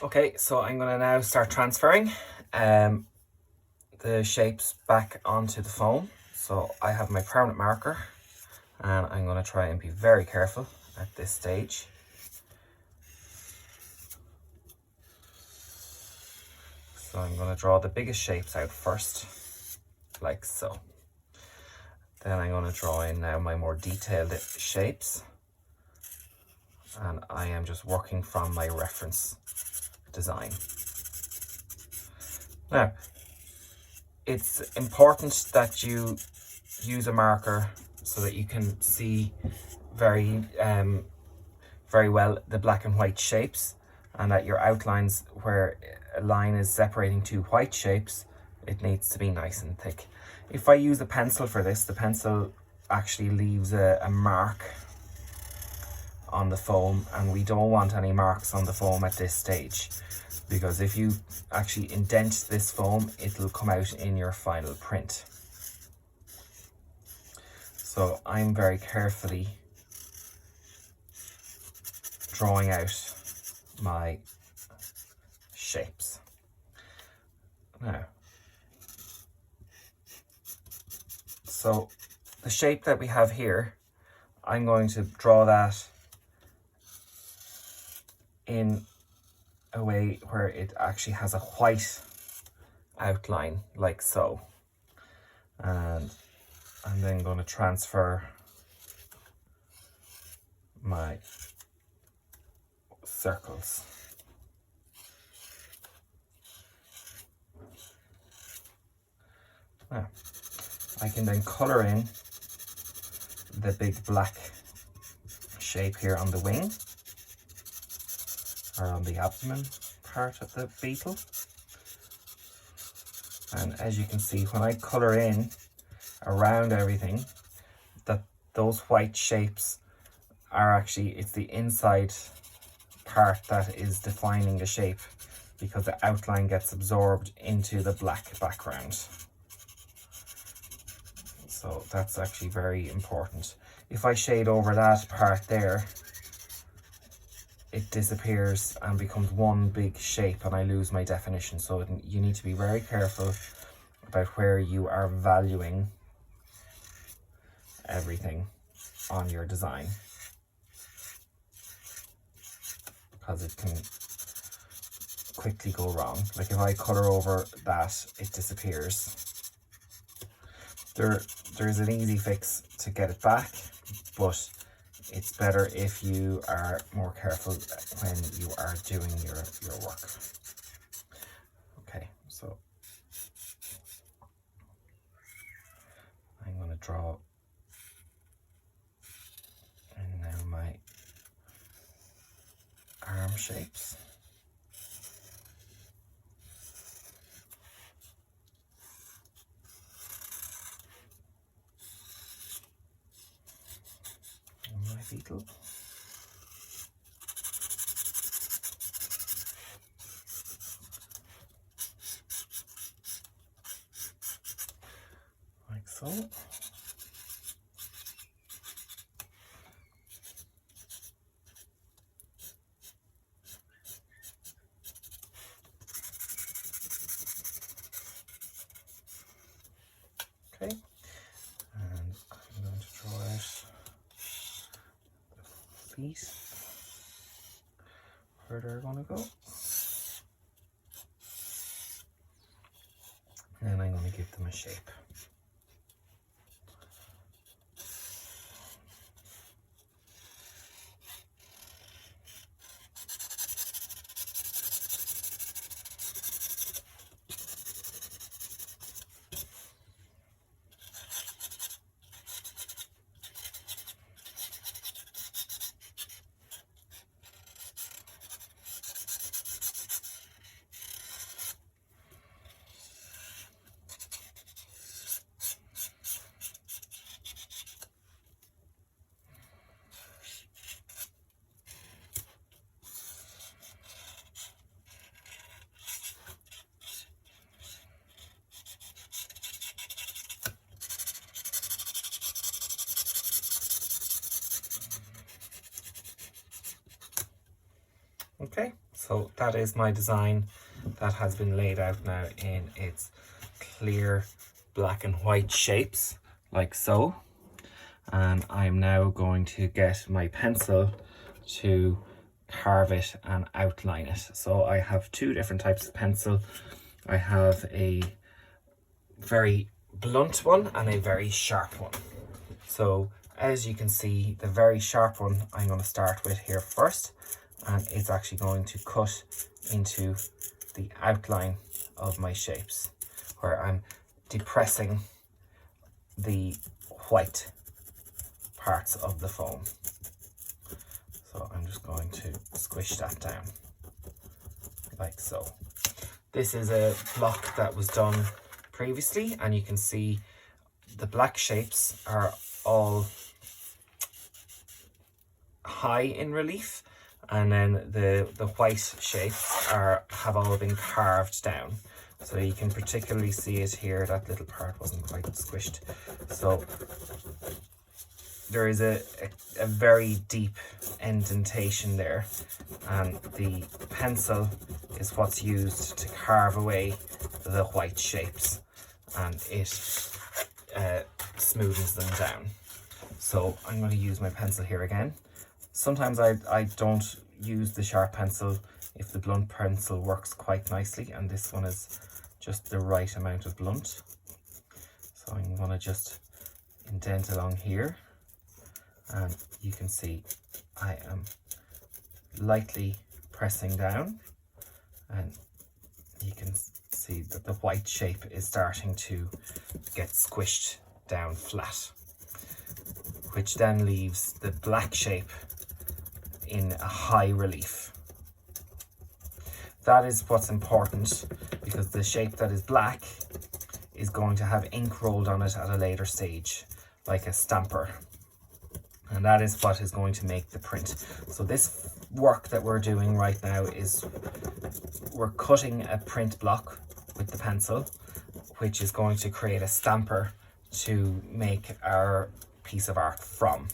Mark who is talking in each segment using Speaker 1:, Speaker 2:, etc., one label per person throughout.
Speaker 1: Okay, so I'm going to now start transferring the shapes back onto the foam. So I have my permanent marker and I'm going to try and be very careful at this stage. So I'm going to draw the biggest shapes out first, like so. Then I'm going to draw in now my more detailed shapes. And I am just working from my reference design. Now, it's important that you use a marker so that you can see very well the black and white shapes, and that your outlines where a line is separating two white shapes, it needs to be nice and thick. If I use a pencil for this, the pencil actually leaves a mark on the foam, and we don't want any marks on the foam at this stage, because if you actually indent this foam, it'll come out in your final print. So I'm very carefully drawing out my shapes. Now, so the shape that we have here, I'm going to draw that in a way where it actually has a white outline, like so. And I'm then going to transfer my circles. Now, I can then colour in the big black shape here on the wing, or on the abdomen part of the beetle. And as you can see, when I colour in around everything, that those white shapes are actually, it's the inside part that is defining the shape, because the outline gets absorbed into the black background. So that's actually very important. If I shade over that part there, it disappears and becomes one big shape and I lose my definition. So you need to be very careful about where you are valuing everything on your design, because it can quickly go wrong. Like if I colour over that, it disappears. There's an easy fix to get it back, but it's better if you are more careful when you are doing your work. Okay, so I'm going to draw in now my arm shapes. And my beetle. Like so. Okay, and I'm going to draw out the feet, where they're going to go. And I'm going to give them a shape. Okay, So that is my design that has been laid out now in its clear black and white shapes, like so. And I'm now going to get my pencil to carve it and outline it. So I have two different types of pencil. I have a very blunt one and a very sharp one. So as you can see, the very sharp one I'm going to start with here first, and it's actually going to cut into the outline of my shapes, where I'm depressing the white parts of the foam. So I'm just going to squish that down like so. This is a block that was done previously, and you can see the black shapes are all high in relief, and then the white shapes have all been carved down. So you can particularly see it here. That little part wasn't quite squished. So there is a very deep indentation there, and the pencil is what's used to carve away the white shapes, and it smoothens them down. So I'm going to use my pencil here again. Sometimes I don't use the sharp pencil if the blunt pencil works quite nicely, and this one is just the right amount of blunt. So I'm going to just indent along here, and you can see I am lightly pressing down, and you can see that the white shape is starting to get squished down flat, which then leaves the black shape in a high relief. That is what's important, because the shape that is black is going to have ink rolled on it at a later stage, like a stamper. And that is what is going to make the print. So this work that we're doing right now is we're cutting a print block with the pencil, which is going to create a stamper to make our piece of art from.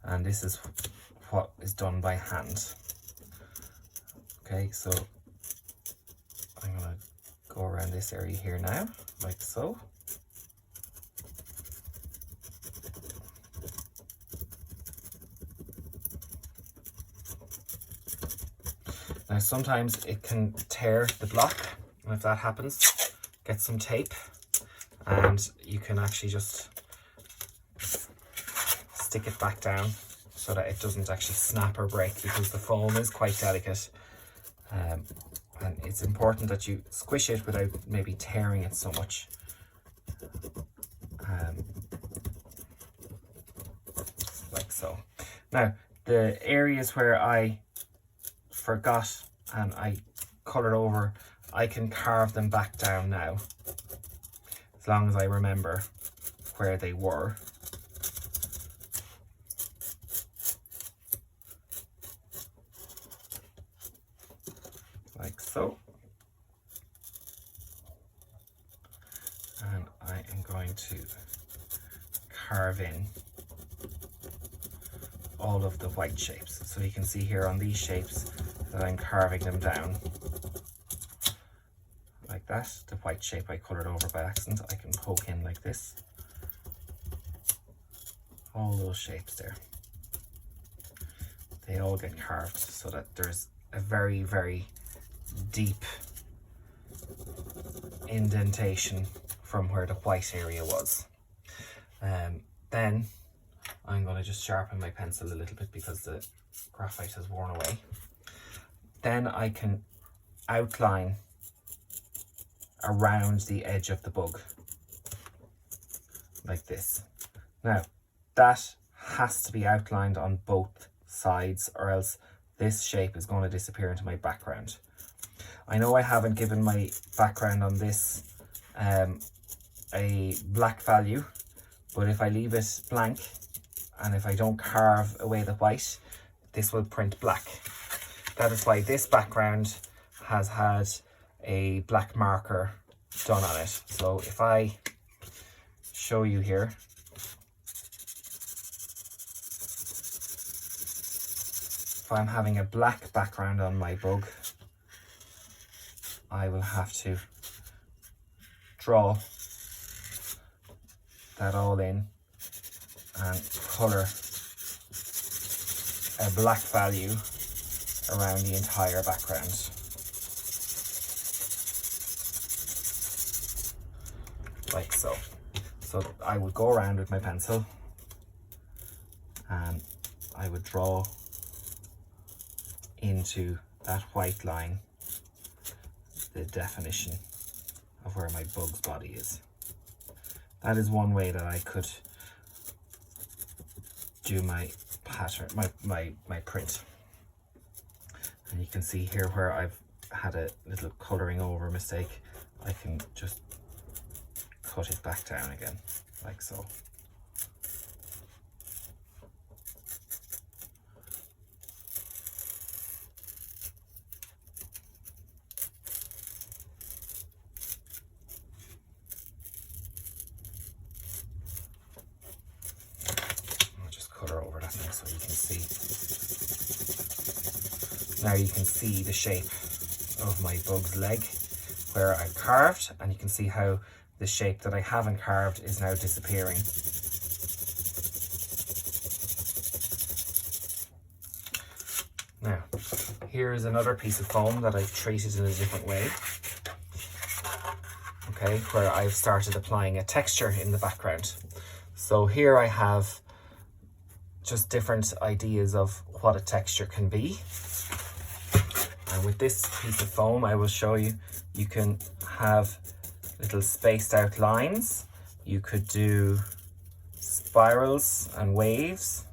Speaker 1: And this is what is done by hand. Okay, so I'm going to go around this area here now, like so. Now sometimes it can tear the block, and if that happens, get some tape, and you can actually just stick it back down so that it doesn't actually snap or break, because the foam is quite delicate. And it's important that you squish it without maybe tearing it so much. Like so. Now, the areas where I forgot and I coloured over, I can carve them back down now, as long as I remember where they were. Like so. And I am going to carve in all of the white shapes. So you can see here on these shapes that I'm carving them down like that. The white shape I coloured over by accident, I can poke in like this. All those shapes there, they all get carved so that there's a very, very deep indentation from where the white area was. Then I'm going to just sharpen my pencil a little bit because the graphite has worn away. Then I can outline around the edge of the bug like this. Now that has to be outlined on both sides, or else this shape is going to disappear into my background. I know I haven't given my background on this a black value, but if I leave it blank and if I don't carve away the white, this will print black. That is why this background has had a black marker done on it. So if I show you here, if I'm having a black background on my bug, I will have to draw that all in and colour a black value around the entire background. Like so. So I would go around with my pencil and I would draw into that white line the definition of where my bug's body is. That is one way that I could do my pattern, my print. And you can see here where I've had a little colouring over mistake, I can just cut it back down again, like so. I'll just colour over that now so you can see. Now you can see the shape of my bug's leg where I carved, and you can see how the shape that I haven't carved is now disappearing. Now, here is another piece of foam that I've treated in a different way. Okay, where I've started applying a texture in the background. So here I have just different ideas of what a texture can be. And with this piece of foam, I will show you, you can have little spaced out lines. You could do spirals and waves.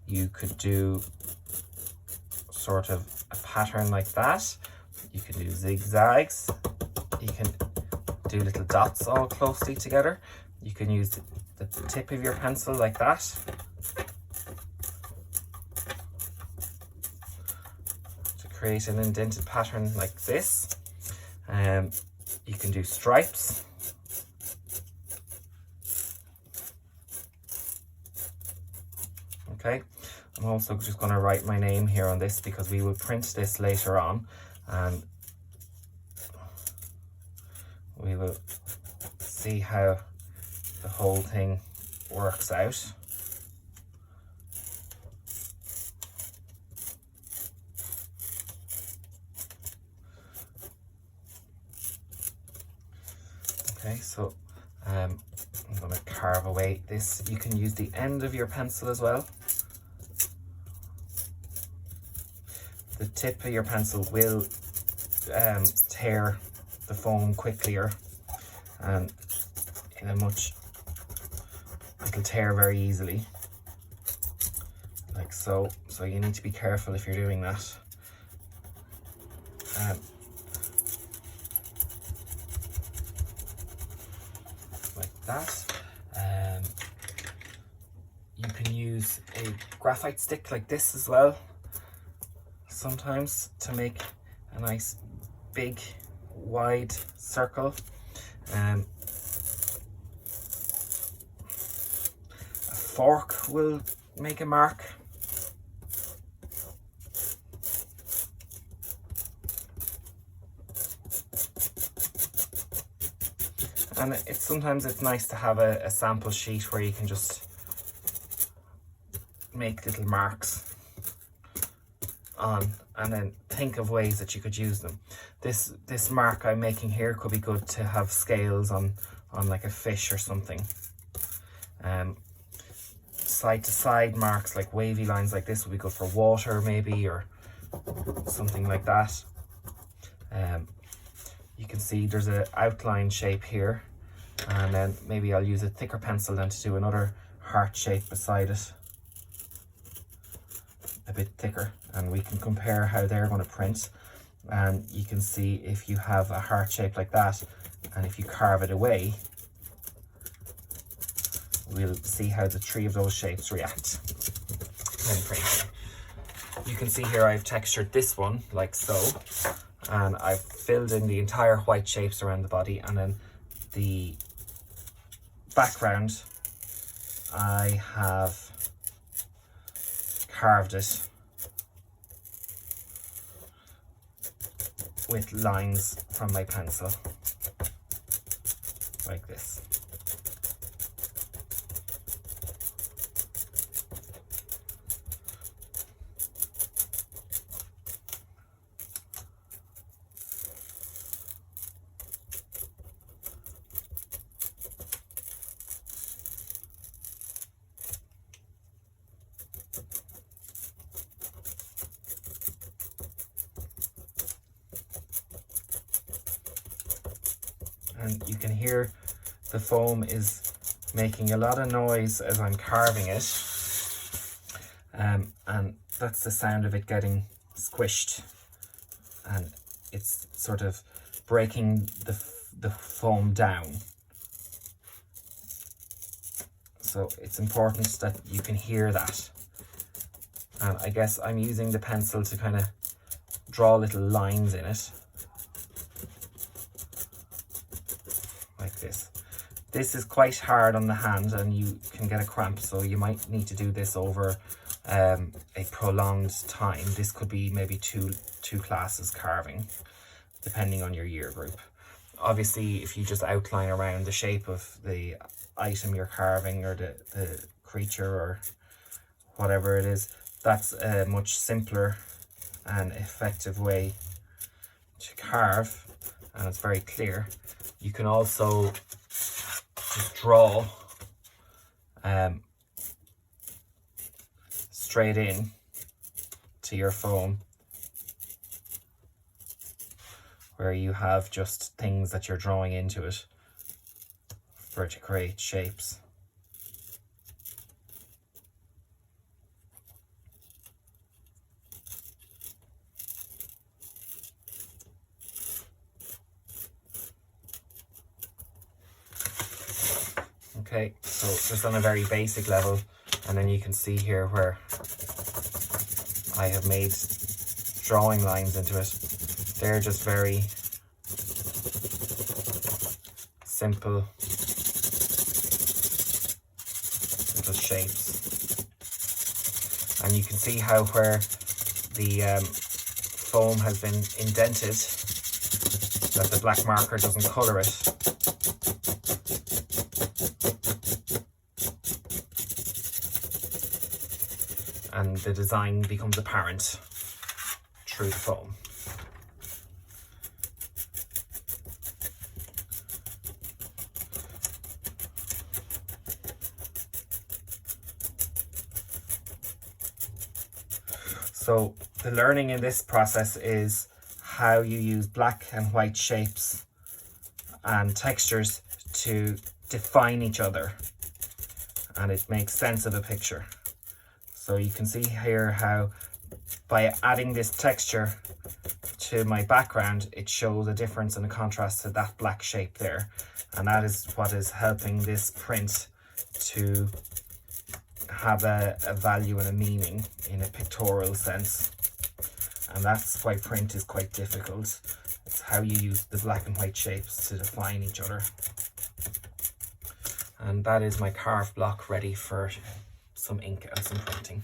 Speaker 1: You could do sort of a pattern like that. You can do zigzags. You can do little dots all closely together. You can use the tip of your pencil like that. To create an indented pattern like this. You can do stripes. Okay, I'm also just going to write my name here on this because we will print this later on and we will see how the whole thing works out. Okay, so I'm going to carve away this. You can use the end of your pencil as well. The tip of your pencil will tear the foam quicker, and it'll tear very easily, like so. So you need to be careful if you're doing that. Like that. You can use a graphite stick like this as well, sometimes, to make a nice big wide circle. A fork will make a mark. And sometimes it's nice to have a sample sheet where you can just make little marks on and then think of ways that you could use them. This mark I'm making here could be good to have scales on like a fish or something. Side to side marks like wavy lines like this would be good for water maybe, or something like that. You can see there's an outline shape here, and then maybe I'll use a thicker pencil then to do another heart shape beside it, a bit thicker, and we can compare how they're going to print. And you can see if you have a heart shape like that and if you carve it away, we'll see how the three of those shapes react when printing. You can see here I've textured this one like so, and I've filled in the entire white shapes around the body, and then the background I have carved it with lines from my pencil, like this. And you can hear the foam is making a lot of noise as I'm carving it, and that's the sound of it getting squished, and it's sort of breaking the foam down. So it's important that you can hear that. And I guess I'm using the pencil to kind of draw little lines in it, like this. This is quite hard on the hand and you can get a cramp, so you might need to do this over a prolonged time. This could be maybe two classes carving, depending on your year group. Obviously, if you just outline around the shape of the item you're carving, or the creature or whatever it is, that's a much simpler and effective way to carve, and it's very clear. You can also just draw straight in to your foam, where you have just things that you're drawing into it for it to create shapes. Okay, so just on a very basic level, and then you can see here where I have made drawing lines into it. They're just very simple little shapes. And you can see how where the foam has been indented, that the black marker doesn't colour it. And the design becomes apparent through the foam. So the learning in this process is how you use black and white shapes and textures to define each other, and it makes sense of a picture. So you can see here how by adding this texture to my background, it shows a difference and a contrast to that black shape there. And that is what is helping this print to have a value and a meaning in a pictorial sense. And that's why print is quite difficult. It's how you use the black and white shapes to define each other. And that is my carved block ready for some ink and some printing.